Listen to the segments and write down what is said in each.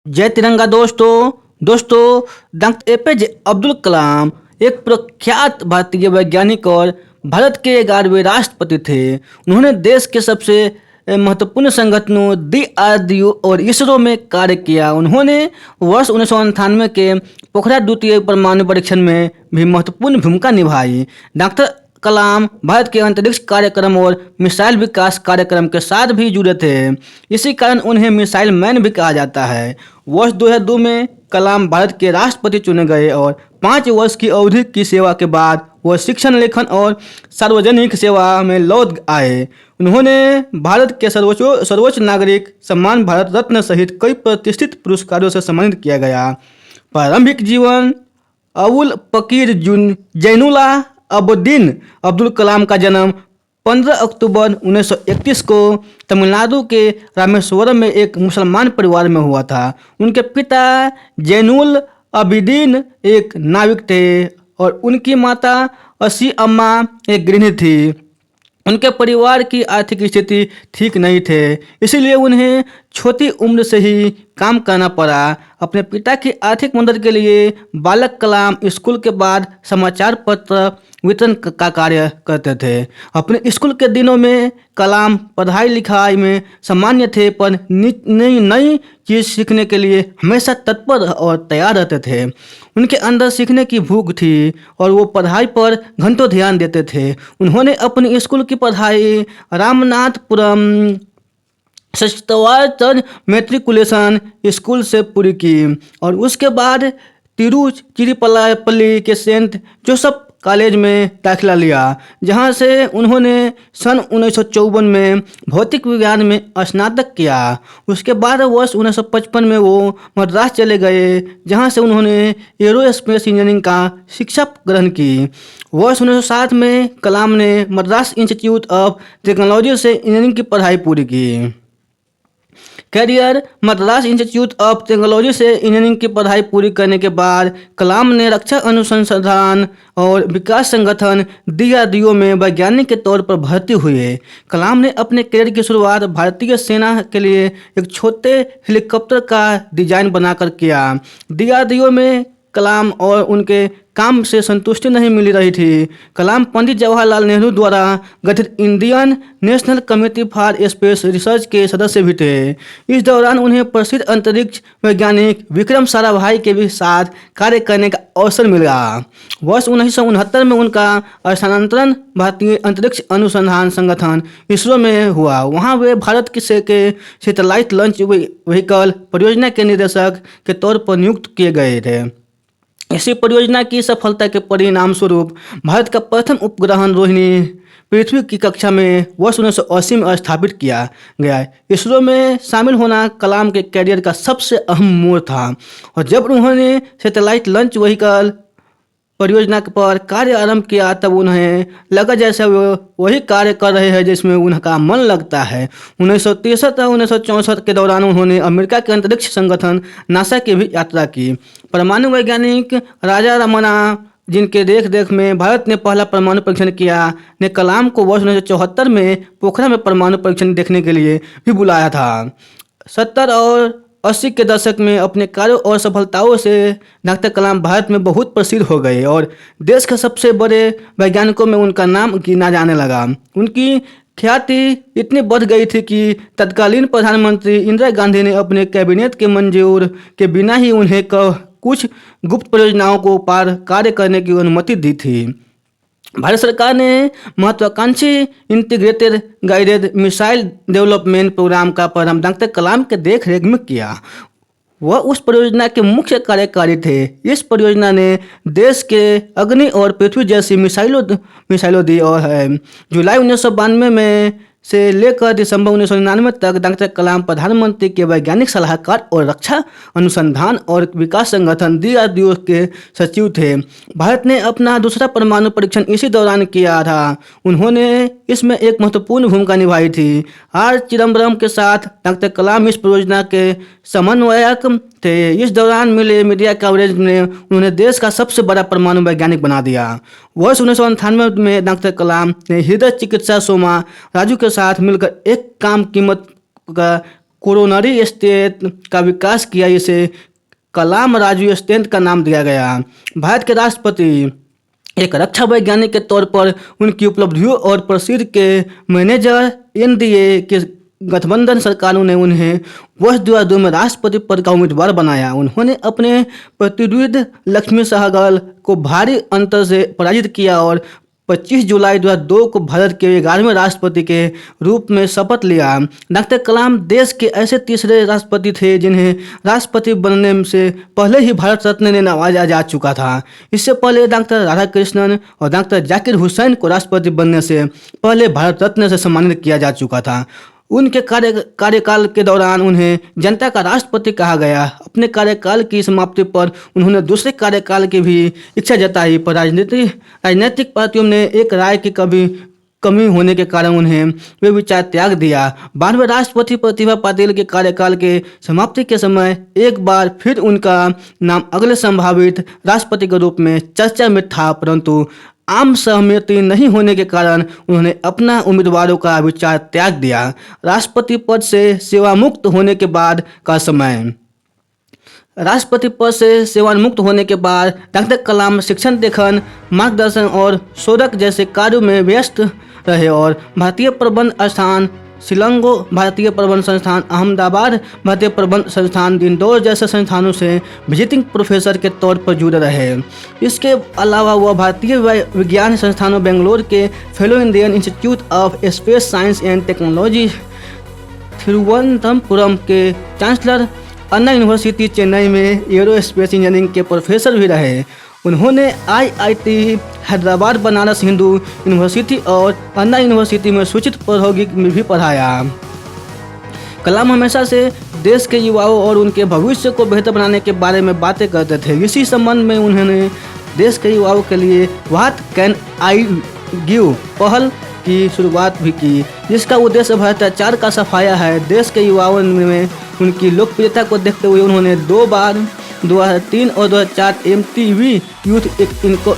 जय तिरंगा दोस्तों डॉक्टर एपीजे अब्दुल कलाम एक प्रख्यात भारतीय वैज्ञानिक और भारत के 11वें राष्ट्रपति थे। उन्होंने देश के सबसे महत्वपूर्ण संगठनों DRDO और इसरो में कार्य किया। उन्होंने वर्ष 1998 के पोखरण द्वितीय परमाणु परीक्षण में भी महत्वपूर्ण भूमिका निभाई। डॉक्टर कलाम भारत के अंतरिक्ष कार्यक्रम और मिसाइल विकास कार्यक्रम के साथ भी जुड़े थे। इसी कारण उन्हें मिसाइल मैन भी कहा जाता है। वर्ष 2002 में कलाम भारत के राष्ट्रपति चुने गए और 5 वर्ष की अवधि की सेवा के बाद वह शिक्षण, लेखन और सार्वजनिक सेवा में लौट आए। उन्होंने भारत के सर्वोच्च नागरिक सम्मान भारत रत्न सहित कई प्रतिष्ठित पुरस्कारों से सम्मानित किया गया। प्रारंभिक जीवन अबुल पकीर जैनुल्लाह अब्दीन अब्दुल कलाम का जन्म 15 अक्टूबर 1931 को तमिलनाडु के रामेश्वरम में एक मुसलमान परिवार में हुआ था। उनके पिता जैनुल अबिदीन एक नाविक थे और उनकी माता असी अम्मा एक गृहिणी थी। उनके परिवार की आर्थिक स्थिति ठीक नहीं थे, इसीलिए उन्हें छोटी उम्र से ही काम करना पड़ा। अपने पिता की आर्थिक मदद के लिए बालक कलाम स्कूल के बाद समाचार पत्र वितरण का कार्य करते थे। अपने स्कूल के दिनों में कलाम पढ़ाई लिखाई में सामान्य थे, पर नई चीज़ सीखने के लिए हमेशा तत्पर और तैयार रहते थे। उनके अंदर सीखने की भूख थी और वो पढ़ाई पर घंटों ध्यान देते थे। उन्होंने अपनी स्कूल की पढ़ाई रामनाथपुरम सच्चवाचर मैट्रिकुलेशन स्कूल से पूरी की और उसके बाद तिरुचिरापल्ली के सेंट जोसेफ कॉलेज में दाखिला लिया, जहां से उन्होंने सन 1954 में भौतिक विज्ञान में स्नातक किया। उसके बाद वर्ष 1955 में वो मद्रास चले गए, जहां से उन्होंने एरोस्पेस इंजीनियरिंग का शिक्षा ग्रहण की। वर्ष 1960 में कलाम ने मद्रास इंस्टीट्यूट ऑफ टेक्नोलॉजी से इंजीनियरिंग की पढ़ाई पूरी की। Career Madras institute of technology से इंजीनियरिंग की पढ़ाई पूरी करने के बाद कलाम ने रक्षा अनुसंधान और विकास संगठन DRDO में वैज्ञानिक के तौर पर भर्ती हुए। कलाम ने अपने कैरियर की शुरुआत भारतीय सेना के लिए एक छोटे हेलीकॉप्टर का डिजाइन बनाकर किया। DRDO में कलाम और उनके काम से संतुष्टि नहीं मिल रही थी। कलाम पंडित जवाहरलाल नेहरू द्वारा गठित Indian national committee for space research के सदस्य भी थे। इस दौरान उन्हें प्रसिद्ध अंतरिक्ष वैज्ञानिक विक्रम साराभाई के भी साथ कार्य करने का अवसर मिला। वर्ष 1969 में उनका स्थानांतरण भारतीय अंतरिक्ष अनुसंधान संगठन इसरो में हुआ। वहाँ वे भारत के सैटेलाइट लॉन्च व्हीकल परियोजना के निदेशक के तौर पर नियुक्त किए गए थे। इसी परियोजना की सफलता के परिणाम स्वरूप भारत का प्रथम उपग्रह रोहिणी पृथ्वी की कक्षा में वर्ष 1980 में स्थापित किया गया। इसरो में शामिल होना कलाम के कैरियर का सबसे अहम मोड़ था और जब उन्होंने सैटेलाइट लॉन्च व्हीकल परियोजना पर कार्य आरंभ किया तब उन्हें लगा जैसे वो वही कार्य कर रहे हैं जिसमें उनका मन लगता है। 1963 और 1964 के दौरान उन्होंने अमेरिका के अंतरिक्ष संगठन नासा की भी यात्रा की। परमाणु वैज्ञानिक राजा रमन्ना, जिनके देख में भारत ने पहला परमाणु परीक्षण किया, ने कलाम को वर्ष 1974 में पोखरण में परमाणु परीक्षण देखने के लिए भी बुलाया था। 70 और 80 के दशक में अपने कार्यों और सफलताओं से डॉक्टर कलाम भारत में बहुत प्रसिद्ध हो गए और देश के सबसे बड़े वैज्ञानिकों में उनका नाम गिना जाने लगा। उनकी ख्याति इतनी बढ़ गई थी कि तत्कालीन प्रधानमंत्री इंदिरा गांधी ने अपने कैबिनेट के मंजूर के बिना ही उन्हें कुछ गुप्त परियोजनाओं को पार कार्य करने की अनुमति दी थी। भारत सरकार ने महत्वाकांक्षी integrated guided missile development programme का प्रारंभ डॉक्टर कलाम के देखरेख में किया। वह उस परियोजना के मुख्य कार्यकारी थे। इस परियोजना ने देश के अग्नि और पृथ्वी जैसी मिसाइलों दी और जुलाई 1992 में से लेकर दिसंबर 1999 तक डॉक्टर कलाम प्रधानमंत्री के वैज्ञानिक सलाहकार और रक्षा अनुसंधान और विकास संगठन DRDO के सचिव थे। भारत ने अपना दूसरा परमाणु परीक्षण इसी दौरान किया था। उन्होंने इसमें एक महत्वपूर्ण भूमिका निभाई थी। R चिदम्बरम के साथ डॉक्टर कलाम इस परियोजना के समन्वयक थे। इस दौरान मिले मीडिया कवरेज ने उन्हें देश का सबसे बड़ा परमाणु वैज्ञानिक बना दिया। वर्ष 1998 में डॉक्टर कलाम ने हृदय चिकित्सा सोमा राजू के साथ मिलकर एक कम कीमत का कोरोनरी स्टेट का विकास किया, इसे कलाम राजू स्टेट का नाम दिया गया। भारत के राष्ट्रपति एक रक्षा वैज्ञानिक के तौर पर उनकी उपलब्धियों और प्रसिद्ध के मैनेजर एनडीए के गठबंधन सरकारों ने उन्हें वर्ष 2002 में राष्ट्रपति पद का उम्मीदवार बनाया। उन्होंने अपने प्रतिद्वंदी लक्ष्मी सहगल को भारी अंतर से पराजित किया और 25 जुलाई 2002 को भारत के 11वें राष्ट्रपति के रूप में शपथ लिया। डॉक्टर कलाम देश के ऐसे तीसरे राष्ट्रपति थे जिन्हें राष्ट्रपति बनने से पहले ही भारत रत्न ने नवाजा जा चुका था। इससे पहले डॉक्टर राधाकृष्णन और डॉक्टर जाकिर हुसैन को राष्ट्रपति बनने से पहले भारत रत्न से सम्मानित किया जा चुका था। उनके कार्यकाल के दौरान उन्हें जनता का राष्ट्रपति कहा गया। अपने कार्यकाल की समाप्ति पर उन्होंने दूसरे कार्यकाल की भी इच्छा जताई, पर राजनीतिक पार्टियों ने एक राय की कमी होने के कारण उन्हें वे विचार त्याग दिया। 12वें राष्ट्रपति प्रतिभा पाटिल के कार्यकाल के समाप्ति के समय एक बार फिर उनका नाम अगले संभावित राष्ट्रपति के रूप में चर्चा में था, परंतु आम सहमति नहीं होने के कारण उन्होंने अपना उम्मीदवारों का विचार त्याग दिया। राष्ट्रपति पद से सेवामुक्त होने के बाद का समय। राष्ट्रपति पद से सेवामुक्त होने के बाद डॉक्टर कलाम शिक्षण, लेखन, मार्गदर्शन और शोधक जैसे कार्यों में व्यस्त रहे और भारतीय प्रबंध संस्थान शिलांगो, भारतीय प्रबंध संस्थान अहमदाबाद, भारतीय प्रबंध संस्थान इंदौर जैसे संस्थानों से विजिटिंग प्रोफेसर के तौर पर जुड़े रहे। इसके अलावा वह भारतीय विज्ञान संस्थानों बेंगलोर के fellow, Indian institute of space science and technology Thiruvananthapuram के चांसलर, अन्ना यूनिवर्सिटी चेन्नई में एरोस्पेस इंजीनियरिंग के प्रोफेसर भी रहे। उन्होंने आईआईटी हैदराबाद, बनारस हिंदू यूनिवर्सिटी और अन्ना यूनिवर्सिटी में सूचित प्रौद्योगिकी में भी पढ़ाया। कलाम हमेशा से देश के युवाओं और उनके भविष्य को बेहतर बनाने के बारे में बातें करते थे। इसी संबंध में उन्होंने देश के युवाओं के लिए व्हाट कैन आई गिव पहल की शुरुआत भी की, जिसका उद्देश्य भ्रष्टाचार का सफाया है। देश के युवाओं में उनकी लोकप्रियता को देखते हुए उन्होंने 2 बार 2003 और 2004 MTV youth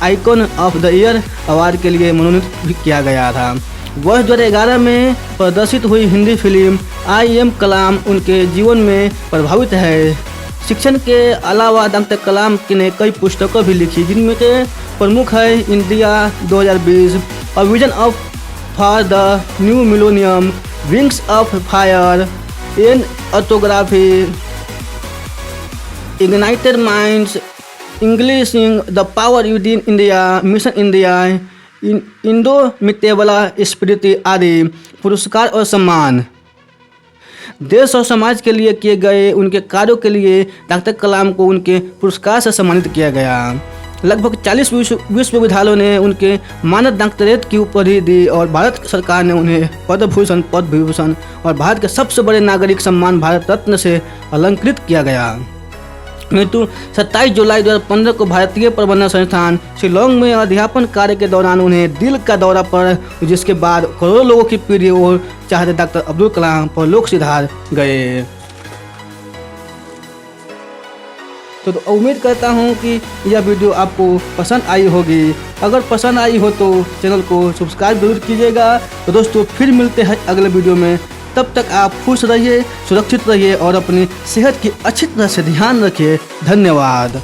icon of the year award के लिए मनोनीत भी किया गया था। वर्ष 2011 में प्रदर्शित हुई हिंदी फिल्म आई एम कलाम उनके जीवन में प्रभावित है। शिक्षण के अलावा डॉक्टर कलाम ने कई पुस्तकें भी लिखी, जिनमें के प्रमुख है India 2020, a vision of for the new millennium, wings of fire, an autography, ignited minds, unleashing the power within India, mission India, indomitable spirit आदि पुरस्कार और सम्मान। देश और समाज के लिए किए गए उनके कार्यों के लिए डॉक्टर कलाम को उनके पुरस्कार से सम्मानित किया गया। लगभग 40 विश्वविद्यालयों ने उनके मानद डॉक्टरेट की उपाधि दी और भारत सरकार ने उन्हें पद्म भूषण, पद्म विभूषण और भारत के सबसे बड़े नागरिक सम्मान भारत रत्न से अलंकृत किया गया। मृत्यु 27 जुलाई 2015 को भारतीय प्रबंधन संस्थान शिलोंग में अध्यापन कार्य के दौरान उन्हें दिल का दौरा पड़ा, जिसके बाद करोड़ों लोगों की पीढ़ी और चाहते डॉक्टर अब्दुल कलाम पर लोग सिधार गए। तो उम्मीद करता हूँ कि यह वीडियो आपको पसंद आई होगी। अगर पसंद आई हो तो चैनल को सब्सक्राइब जरूर कीजिएगा। तो दोस्तों फिर मिलते हैं अगले वीडियो में। तब तक आप खुश रहिए, सुरक्षित रहिए और अपनी सेहत की अच्छी तरह से ध्यान रखिए। धन्यवाद।